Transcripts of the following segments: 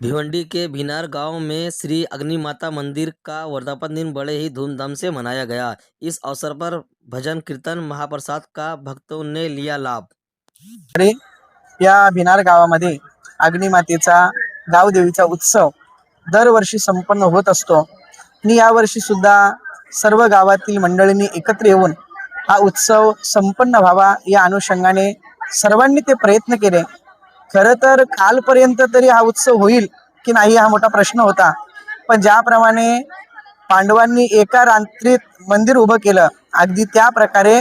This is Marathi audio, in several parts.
भिवंडी के भिनार गांव में श्री अग्निमाता मंदिर का वर्धापन दिन बड़े ही धूमधाम से मनाया गया। इस अवसर पर भजन कीर्तन महाप्रसाद का भक्तों ने लिया लाभ। अरे या भिनार गावामध्ये अग्निमातेचा गावदेवीचा उत्सव दरवर्षी संपन्न होत असतो आणि यावर्षी सुद्धा सर्व गावातील मंडळींनी एकत्र येऊन हा उत्सव संपन्न व्हावा या अनुषंगाने सर्वांनी ते प्रयत्न केले। खरं तर कालपर्यंत तरी हा उत्सव होईल की नाही हा मोठा प्रश्न होता, पण ज्याप्रमाणे पांडवांनी एका रात्रीत मंदिर उभं केलं, अगदी त्या प्रकारे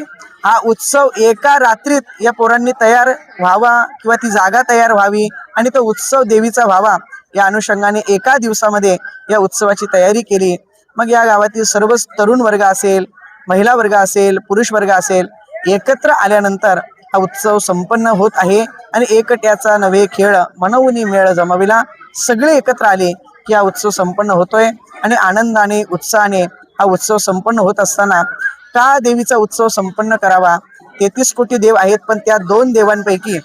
हा उत्सव एका रात्रीत या पोरांनी तयार व्हावा किंवा ती जागा तयार व्हावी आणि तो उत्सव देवीचा व्हावा या अनुषंगाने एका दिवसामध्ये या उत्सवाची तयारी केली। मग या गावातील सर्वच तरुण वर्ग असेल, महिला वर्ग असेल, पुरुष वर्ग असेल, एकत्र आल्यानंतर हा उत्सव संपन्न होत आहे आणि एकट्याचा नव्हे खेळ मनवून मेळ जमविला। सगळे एकत्र आले की हा उत्सव संपन्न होतोय आणि आनंदाने उत्साहाने हा उत्सव संपन्न होत असताना का देवीचा उत्सव संपन्न करावा? 33 कोटी देव आहेत, पण त्या दोन देवांपैकी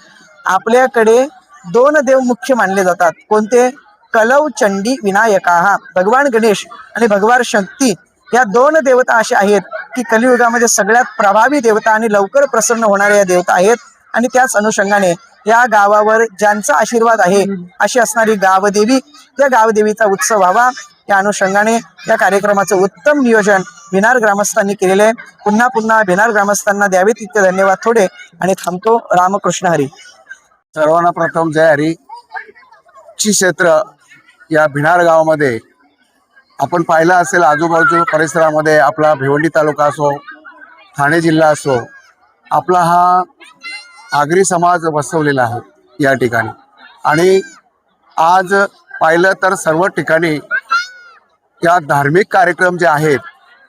आपल्याकडे दोन देव मुख्य मानले जातात। कोणते? कलौ चंडी विनायका, भगवान गणेश आणि भगवान शक्ती या दोन देवता अशा आहेत की कलियुगामध्ये सगळ्यात प्रभावी देवता आणि लवकर प्रसन्न होणाऱ्या या देवता आहेत। आणि त्याच अनुषंगाने या गावावर ज्यांचा आशीर्वाद आहे अशी असणारी गावदेवी, त्या गावदेवीचा उत्सव व्हावा या अनुषंगाने या कार्यक्रमाचं उत्तम नियोजन भिनार ग्रामस्थांनी केलेले आहे। पुन्हा पुन्हा भिनार ग्रामस्थांना द्यावे तितके धन्यवाद थोडे आणि थांबतो। रामकृष्ण हरी। सर्वांना प्रथम जय हरी। क्षेत्र या भिनार गावामध्ये आपण पाहिलं असेल, आजूबाजू परिसरामध्ये आपला भिवंडी तालुका असो, ठाणे जिल्हा असो, आपला हा आगरी समाज वसवलेला आहे या ठिकाणी। आणि आज पाहिलं तर सर्व ठिकाणी या धार्मिक कार्यक्रम जे आहेत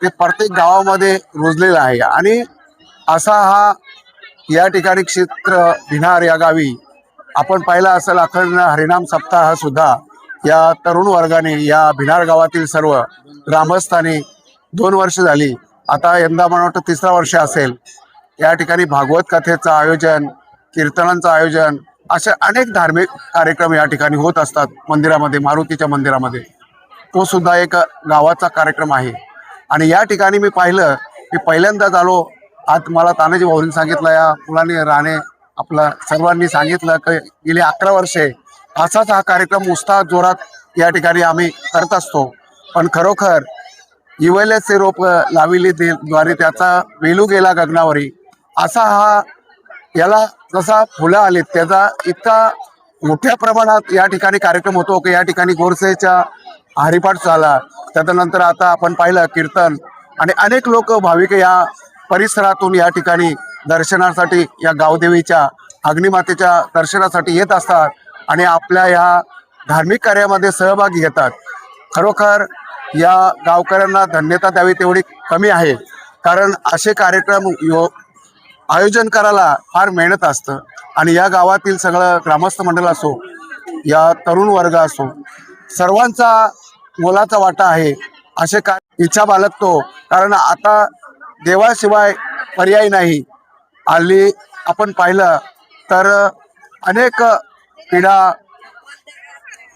ते प्रत्येक गावामध्ये रुजलेला आहे। आणि असा हा या ठिकाणी क्षेत्र भिनार या गावी आपण पाहिला असेल, अखंड हरिनाम सप्ताह सुद्धा या तरुण वर्गाने या भिनार गावातील सर्व ग्रामस्थांनी 2 वर्ष झाली, आता यंदा मला वाटतं 3रा वर्ष असेल, या ठिकाणी भागवत कथेचं आयोजन, कीर्तनांचं आयोजन, असे अनेक धार्मिक कार्यक्रम या ठिकाणी होत असतात मंदिरामध्ये, मारुतीच्या मंदिरामध्ये। तो सुद्धा एक गावाचा कार्यक्रम आहे। आणि या ठिकाणी मी पाहिलं की पहिल्यांदाच आलो, आज मला तानाजी भाऊंनी सांगितलं, या मुलांनी राणे आपलं सर्वांनी सांगितलं की गेली 11 वर्षे असाच हा कार्यक्रम उत्साह जोरात या ठिकाणी आम्ही करत असतो। पण खरोखर इवलेचे रोप लाविली द्वारे त्याचा वेलू गेला गगनावरी, असा हा याला जसा फुलं आलीत त्याचा इतका मोठ्या प्रमाणात या ठिकाणी कार्यक्रम होतो की या ठिकाणी गोरसेचा हरिपाठ झाला, त्यानंतर आता आपण पाहिलं कीर्तन, आणि अनेक लोक भाविक या परिसरातून या ठिकाणी दर्शनासाठी या गावदेवीच्या अग्निमातेच्या दर्शनासाठी येत असतात आणि आपल्या या धार्मिक कार्यामध्ये सहभागी घेतात। खरोखर या गावकऱ्यांना धन्यता द्यावी तेवढी कमी आहे, कारण असे कार्यक्रम आयोजन करायला फार मेहनत असतं। आणि या गावातील सगळं ग्रामस्थ मंडळ असो, या तरुण वर्ग असो, सर्वांचा मोलाचा वाटा आहे। असे इच्छा बाळगतो, कारण आता देवाशिवाय पर्याय नाही। हल्ली आपण पाहिलं तर अनेक पिढा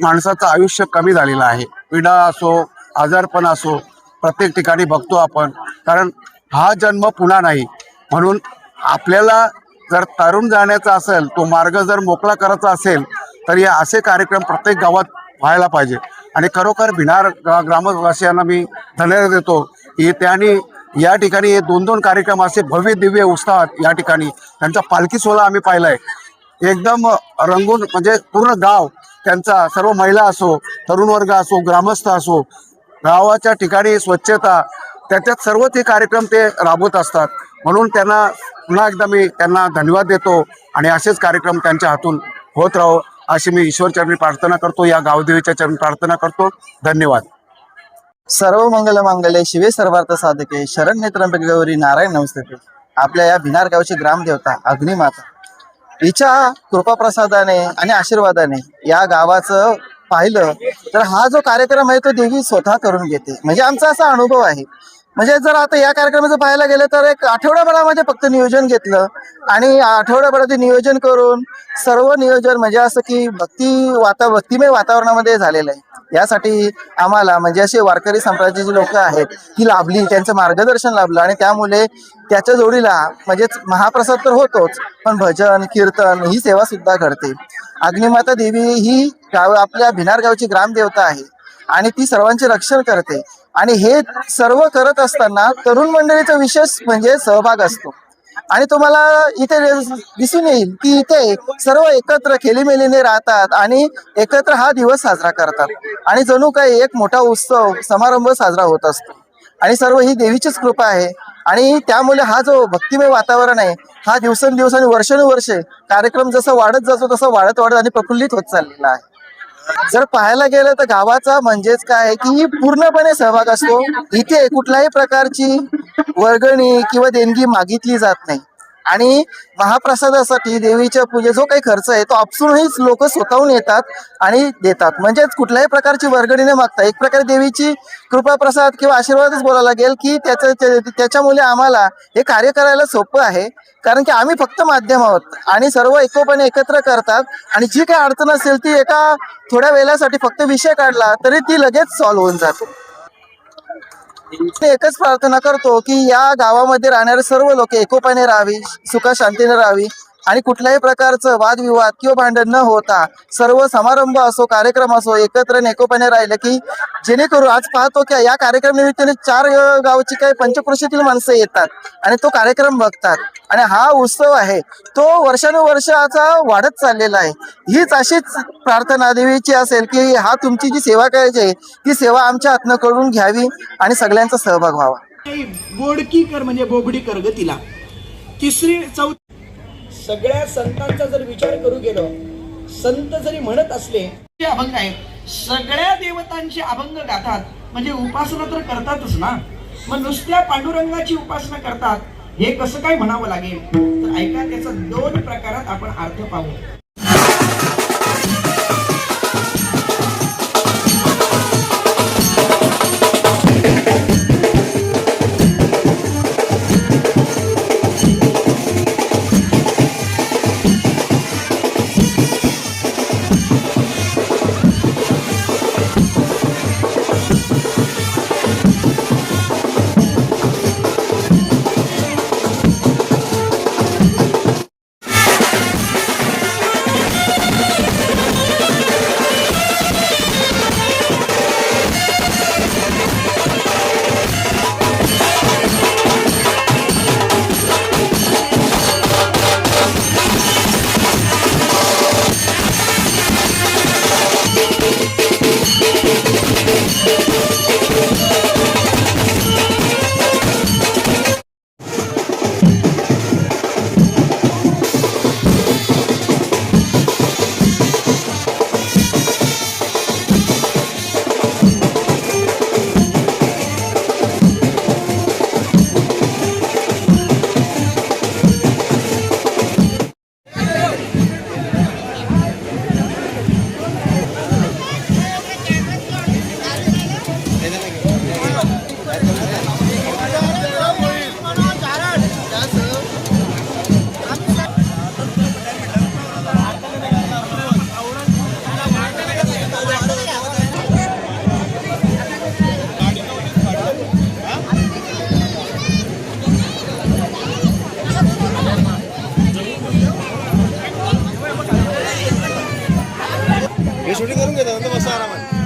माणसाचं आयुष्य कमी झालेलं आहे। पिढा असो, आजारपण असो, प्रत्येक ठिकाणी बघतो आपण, कारण हा जन्म पुन्हा नाही। म्हणून आपल्याला जर तरुण जाण्याचा असेल, तो मार्ग जर मोकळा करायचा असेल, तर या असे कार्यक्रम प्रत्येक गावात व्हायला पाहिजे। आणि खरोखर भिनार ग्रामवासियांना मी धन्यवाद देतो की त्यांनी या ठिकाणी हे 2-2 कार्यक्रम असे भव्य दिव्य उत्साहात या ठिकाणी त्यांचा पालखी सोहळा आम्ही पाहिलाय, एकदम रंगून, म्हणजे पूर्ण गाव त्यांचा, सर्व महिला असो, तरुण वर्ग असो, ग्रामस्थ असो, गावाच्या ठिकाणी स्वच्छता, त्याच्यात सर्व ते कार्यक्रम ते राबवत असतात। म्हणून त्यांना पुन्हा एकदा मी त्यांना धन्यवाद देतो आणि असेच कार्यक्रम त्यांच्या हातून होत राहो अशी मी ईश्वरचरणी प्रार्थना करतो, या गावदेवीच्या चरणी प्रार्थना करतो। धन्यवाद। सर्व मंगल मांगल्ये शिवे सर्वार्थ साधके शरण्ये त्र्यंबके गौरी नारायण नमस्ते। आपल्या या भिनार गावची ग्रामदेवता अग्निमाता, हिच्या कृपाप्रसादाने आणि आशीर्वादाने या गावाचं पाहिलं तर हा जो कार्यक्रम आहे तो देवी स्वतः करून घेते, म्हणजे आमचा असा अनुभव आहे। म्हणजे जर आता या कार्यक्रमाचं पाहायला गेलं तर एक आठवड्याभरामध्ये फक्त नियोजन घेतलं आणि आठवड्याभराचे नियोजन करून सर्व नियोजन म्हणजे असं की भक्तिमय वातावरणामध्ये झालेलं आहे. यासाठी आम्हाला म्हणजे असे वारकरी संप्रदायाचे जे लोक आहेत ती लाभली, त्यांचं मार्गदर्शन लाभलं आणि त्यामुळे त्याच्या जोडीला म्हणजेच महाप्रसाद तर होतोच, पण भजन कीर्तन ही सेवा सुद्धा घडते. अग्निमाता देवी ही आपल्या भिनार गावची ग्रामदेवता आहे आणि ती सर्वांचे रक्षण करते आणि हे सर्व करत असताना तरुण मंडळीचा विशेष म्हणजे सहभाग असतो. आणि तुम्हाला इथे दिसून येईल की इथे सर्व एकत्र खेलीमेलीने राहतात आणि एकत्र हा दिवस साजरा करतात आणि जणू काही एक मोठा उत्सव समारंभ साजरा होत असतो आणि सर्व ही देवीचीच कृपा आहे. आणि त्यामुळे हा जो भक्तिमय वातावरण आहे हा दिवसेंदिवस आणि वर्षानुवर्षे कार्यक्रम जसं वाढत जातो तसं वाढत आणि प्रफुल्लित होत चाललेला आहे. जर पाहायला गेलं तर गावाचा म्हणजेच काय की पूर्णपणे सहभाग असतो. इथे कुठल्याही प्रकारची वर्गणी किंवा देणगी मागितली जात नाही आणि महाप्रसादासाठी देवीच्या पूजे जो काही खर्च आहे तो आपसूनच लोक स्वतःहून येतात आणि देतात. म्हणजेच कुठल्याही प्रकारची वर्गणी न मागता एक प्रकारे देवीची कृपा प्रसाद किंवा आशीर्वादच बोलायला लागेल की त्याच्यामुळे आम्हाला हे कार्य करायला सोपं आहे, कारण की आम्ही फक्त माध्यम आहोत आणि सर्व एकोपाने एकत्र करतात आणि जी काही अडचण असेल ती एका थोड्या वेळासाठी फक्त विषय काढला तरी ती लगेच सॉल्व्ह होऊन जाते. एकच प्रार्थना करतो की या गावामध्ये राहणारे सर्व लोक एकोपाने राहावी, सुख शांतीने राहावी आणि कुठल्याही प्रकारचं वादविवाद किंवा भांडण न होता सर्व समारंभ असो कार्यक्रम असो एकत्र एकोपाने राहिले की जेणेकरून आज पाहतो की या कार्यक्रम निमित्ताने 4 गावची काही पंचक्रोशीतील माणसं येतात आणि तो कार्यक्रम बघतात आणि हा उत्सव आहे तो वर्षानुवर्षाचा वाढत चाललेला आहे. हीच अशीच प्रार्थना देवीची असेल की हा तुमची जी सेवा करायची आहे ती सेवा आमच्या हातनं करून घ्यावी आणि सगळ्यांचा सहभाग व्हावा. बोडकी कर म्हणजे बोबडी कर ग तिला. तिसरी चौथी सगळ्या संतांचा जर विचार करू गेलो, संत जरी म्हणत असले ते अभंग आहे, सगळ्या देवतांचे अभंग गातात म्हणजे उपासना तर करतातच ना. मग नुसत्या पांडुरंगाची उपासना करतात हे कसं काय म्हणावं लागेल तर ऐका, त्याचा 2 प्रकारात आपण अर्थ पाहू. शूटिंग करून घेतो बसा आरामात.